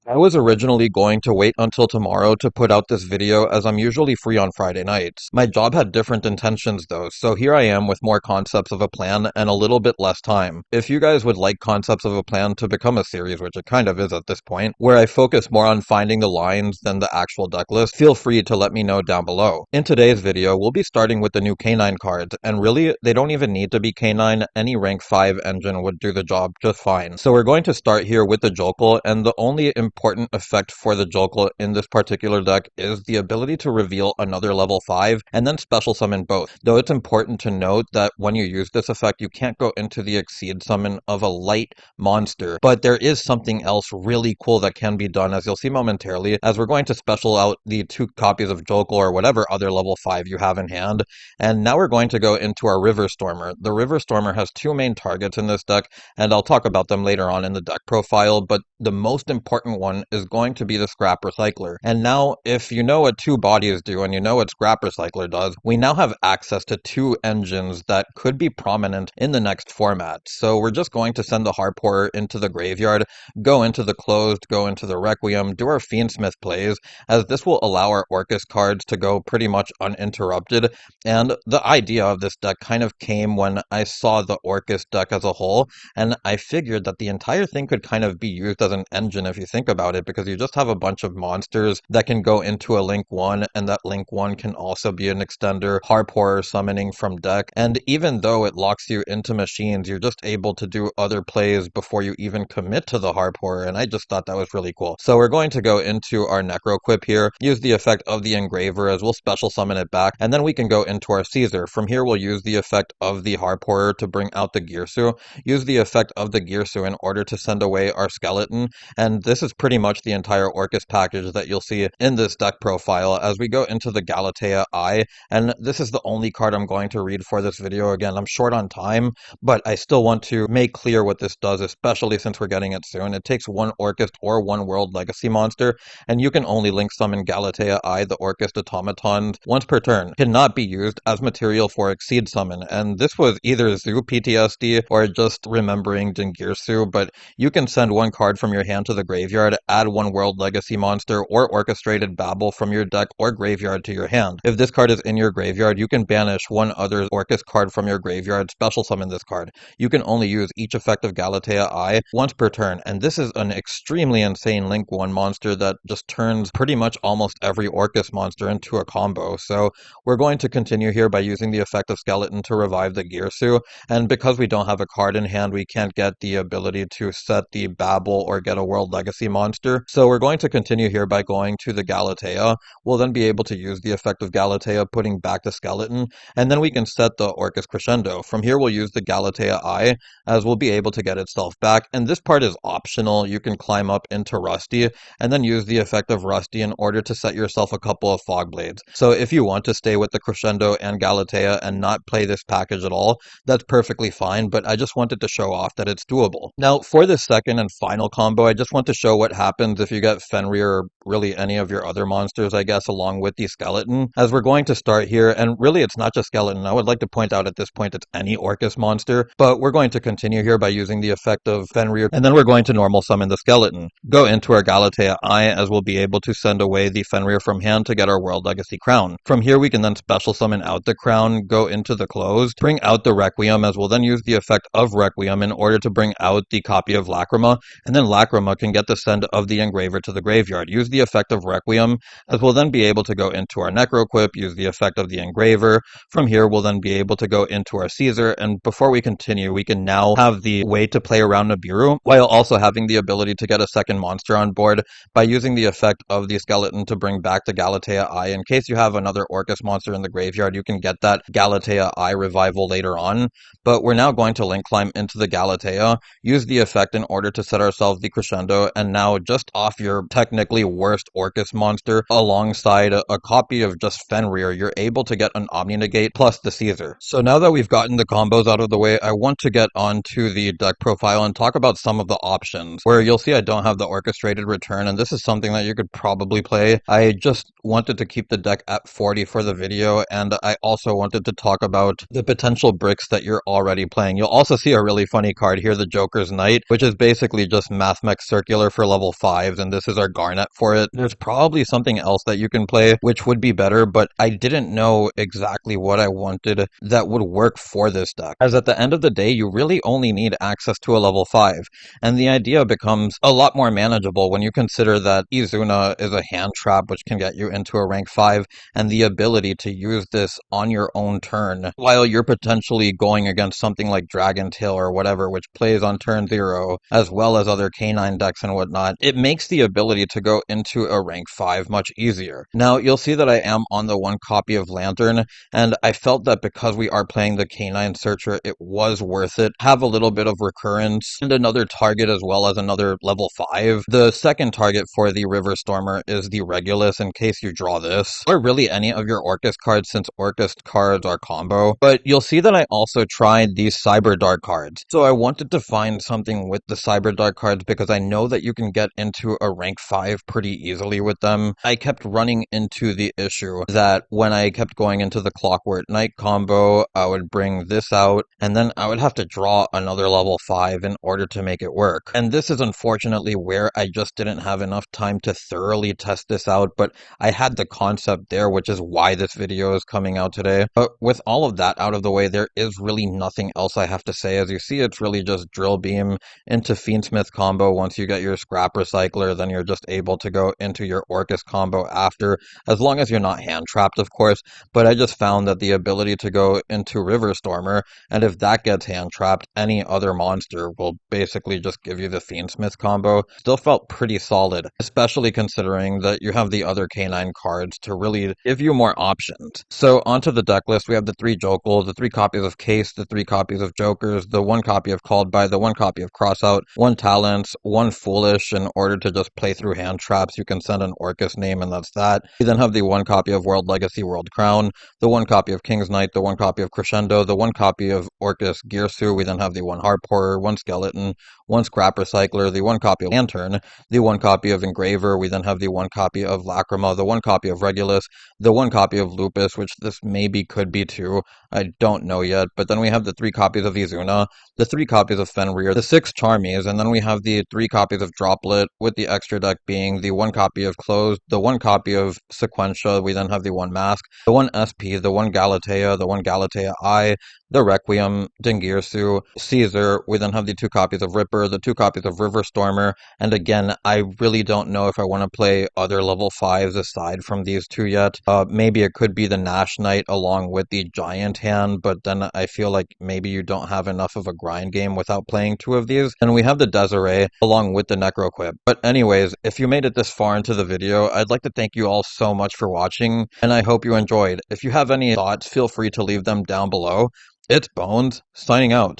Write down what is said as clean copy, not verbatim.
I was originally going to wait until tomorrow to put out this video as I'm usually free on Friday nights. My job had different intentions though, so here I am with more concepts of a plan and a little bit less time. If you guys would like concepts of a plan to become a series, which it kind of is at this point, where I focus more on finding the lines than the actual deck list, feel free to let me know down below. In today's video, we'll be starting with the new K9 cards, and really, they don't even need to be K9, any rank 5 engine would do the job just fine. So we're going to start here with the Jokel, and the only important effect for the Jokel in this particular deck is the ability to reveal another level 5 and then special summon both. Though it's important to note that when you use this effect, you can't go into the Exceed summon of a light monster, but there is something else really cool that can be done, as you'll see momentarily, as we're going to special out the 2 copies of Jokel or whatever other level 5 you have in hand. And now we're going to go into our River Stormer. The River Stormer has 2 main targets in this deck, and I'll talk about them later on in the deck profile, but the most important one is going to be the Scrap Recycler. And now, if you know what 2 bodies do and you know what Scrap Recycler does, we now have access to 2 engines that could be prominent in the next format. So we're just going to send the Harp Horror into the graveyard, go into the Closed, go into the Requiem, do our Fiendsmith plays, as this will allow our Orcust cards to go pretty much uninterrupted. And the idea of this deck kind of came when I saw the Orcust deck as a whole, and I figured that the entire thing could kind of be used as an engine if you think about it, because you just have a bunch of monsters that can go into a Link 1, and that Link 1 can also be an extender, Harp Horror summoning from deck, and even though it locks you into machines, you're just able to do other plays before you even commit to the Harp Horror, and I just thought that was really cool. So we're going to go into our Necro Quip here, use the effect of the Engraver as we'll special summon it back, and then we can go into our Caesar. From here we'll use the effect of the Harp Horror to bring out the Girsu, use the effect of the Girsu in order to send away our Skeleton, and this is pretty much the entire Orcust package that you'll see in this deck profile as we go into the Galatea Eye, and this is the only card I'm going to read for this video. Again, I'm short on time, but I still want to make clear what this does, especially since we're getting it soon. It takes 1 Orcust or 1 World Legacy monster, and you can only link summon Galatea Eye, the Orcust automatons, once per turn. Cannot be used as material for Exceed summon, and this was either Zoo PTSD or just remembering Jingirsu, but you can send 1 card from your hand to the graveyard, add 1 World Legacy monster or Orchestrated Babel from your deck or graveyard to your hand. If this card is in your graveyard, you can banish 1 other Orcust card from your graveyard, special summon this card. You can only use each effect of Galatea Eye once per turn, and this is an extremely insane Link 1 monster that just turns pretty much almost every Orcust monster into a combo. So we're going to continue here by using the effect of Skeleton to revive the Girsu, and because we don't have a card in hand, we can't get the ability to set the Babel or get a World Legacy monster. So we're going to continue here by going to the Galatea. We'll then be able to use the effect of Galatea, putting back the Skeleton, and then we can set the Orcust Crescendo. From here we'll use the Galatea Eye, as we'll be able to get itself back, and this part is optional. You can climb up into Rusty, and then use the effect of Rusty in order to set yourself a couple of Fog Blades. So if you want to stay with the Crescendo and Galatea and not play this package at all, that's perfectly fine, but I just wanted to show off that it's doable. Now, for this second and final combo, I just want to show what happens if you get Fenrir or really any of your other monsters, I guess, along with the Skeleton, as we're going to start here, and really it's not just Skeleton. I would like to point out at this point it's any Orcust monster, but we're going to continue here by using the effect of Fenrir, and then we're going to normal summon the Skeleton. Go into our Galatea Eye, as we'll be able to send away the Fenrir from hand to get our World Legacy Crown. From here we can then special summon out the Crown, go into the Closed, bring out the Requiem, as we'll then use the effect of Requiem in order to bring out the copy of Lacrima, and then Lacrima can get the send of the Engraver to the graveyard. Use the effect of Requiem, as we'll then be able to go into our Necro Quip, use the effect of the Engraver. From here we'll then be able to go into our Caesar, and before we continue, we can now have the way to play around Nibiru, while also having the ability to get a second monster on board by using the effect of the Skeleton to bring back the Galatea Eye. In case you have another Orcust monster in the graveyard, you can get that Galatea Eye revival later on, but we're now going to link climb into the Galatea, use the effect in order to set ourselves the Crescendo, and now just off your technically worst Orcust monster alongside a copy of just Fenrir, you're able to get an Omni Negate plus the Caesar. So now that we've gotten the combos out of the way, I want to get onto the deck profile and talk about some of the options, where you'll see I don't have the Orchestrated Return, and this is something that you could probably play. I just wanted to keep the deck at 40 for the video, and I also wanted to talk about the potential bricks that you're already playing. You'll also see a really funny card here, the Joker's Knight, which is basically just Mathmech Circular for level level 5s and this is our Garnet for it, there's probably something else that you can play which would be better, but I didn't know exactly what I wanted that would work for this deck. As at the end of the day, you really only need access to a level 5, and the idea becomes a lot more manageable when you consider that Izuna is a hand trap which can get you into a rank 5, and the ability to use this on your own turn while you're potentially going against something like Dragon Tail or whatever, which plays on turn 0, as well as other K9 decks and whatnot. It makes the ability to go into a rank 5 much easier. Now, you'll see that I am on the 1 copy of Lantern, and I felt that because we are playing the K9 Searcher, it was worth it. Have a little bit of recurrence, and another target as well as another level 5. The second target for the River Stormer is the Regulus in case you draw this, or really any of your Orcust cards since Orcust cards are combo. But you'll see that I also tried these Cyber Dark cards. So I wanted to find something with the Cyber Dark cards because I know that you can get into a rank 5 pretty easily with them. I kept running into the issue that when I kept going into the Clockwork Knight combo, I would bring this out, and then I would have to draw another level 5 in order to make it work. And this is unfortunately where I just didn't have enough time to thoroughly test this out, but I had the concept there, which is why this video is coming out today. But with all of that out of the way, there is really nothing else I have to say. As you see, it's really just Drill Beam into Fiendsmith combo. Once you get your Scrap Recycler, then you're just able to go into your Orcust combo after, as long as you're not hand trapped, of course. But I just found that the ability to go into River Stormer, and if that gets hand trapped, any other monster will basically just give you the Fiendsmith combo, still felt pretty solid, especially considering that you have the other K9 cards to really give you more options. So onto the deck list, we have the 3 Jokels, the 3 copies of Case, the 3 copies of Jokers, the 1 copy of Called By, the 1 copy of Crossout, 1 Talents, 1 Foolish. In order to just play through hand traps, you can send an Orcust name and that's that. We then have the 1 copy of World Legacy World Crown, the 1 copy of King's Knight, the 1 copy of Crescendo, the 1 copy of Orcust Gearsu. We then have the 1 Harp Horror, 1 Skeleton, 1 Scrap Recycler, the 1 copy of Lantern, the 1 copy of Engraver. We then have the 1 copy of Lacrima, the 1 copy of Regulus, the 1 copy of Lupus, which this maybe could be 2. I don't know yet. But then we have the 3 copies of Izuna, the 3 copies of Fenrir, the 6 Charmies, and then we have the 3 copies of Droplet, with the extra deck being the 1 copy of Closed, the 1 copy of Sequentia. We then have the 1 Mask, the 1 SP, the 1 Galatea, the 1 Galatea I, the Requiem, Dingirsu, Caesar. We then have the 2 copies of Ripper, the 2 copies of River Stormer, and again, I really don't know if I want to play other level 5s aside from these 2 yet. Maybe it could be the Nash Knight along with the Giant Hand, but then I feel like maybe you don't have enough of a grind game without playing 2 of these. And we have the Desiree along with the Necroquip. But anyways, if you made it this far into the video, I'd like to thank you all so much for watching, and I hope you enjoyed. If you have any thoughts, feel free to leave them down below. It's Bones, signing out.